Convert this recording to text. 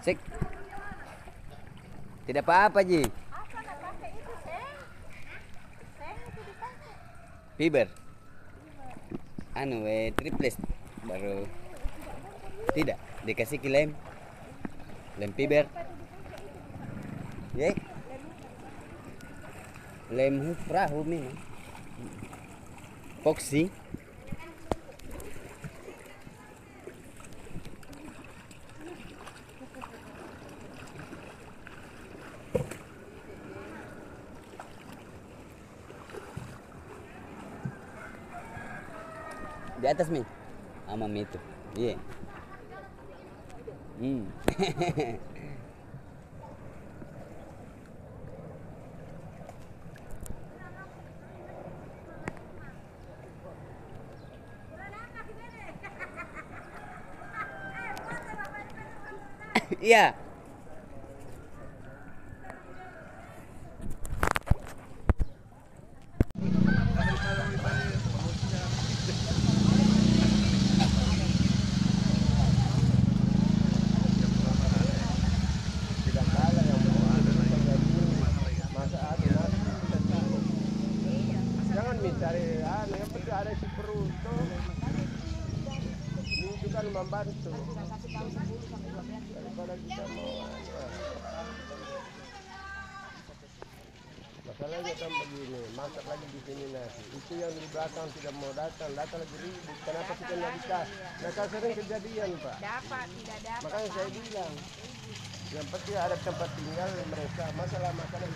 Sek. Tidak apa-apa, Ji. Apa nak pakai itu, Seng? Seng itu dipakai. Fiber. Triples baru. Tidak, dikasih ke lem. Lem fiber. Ya. Lem perahu memang. Foxy. Di atas Mi. Sama Mi itu. Iya. Iya. Jangan mencari yang penting ada si peruntu. Ini itu kan membantu. Daripada kita mau masalahnya kan begini, masak lagi di sini nasi. Itu yang di belakang tidak mau datang lagi ribut. Kenapa kita nggak bisa? Mereka sering kejadian, Pak. Dapat, tidak dapat. Makanya saya bilang, yang penting ada tempat tinggal mereka. Masalah makanan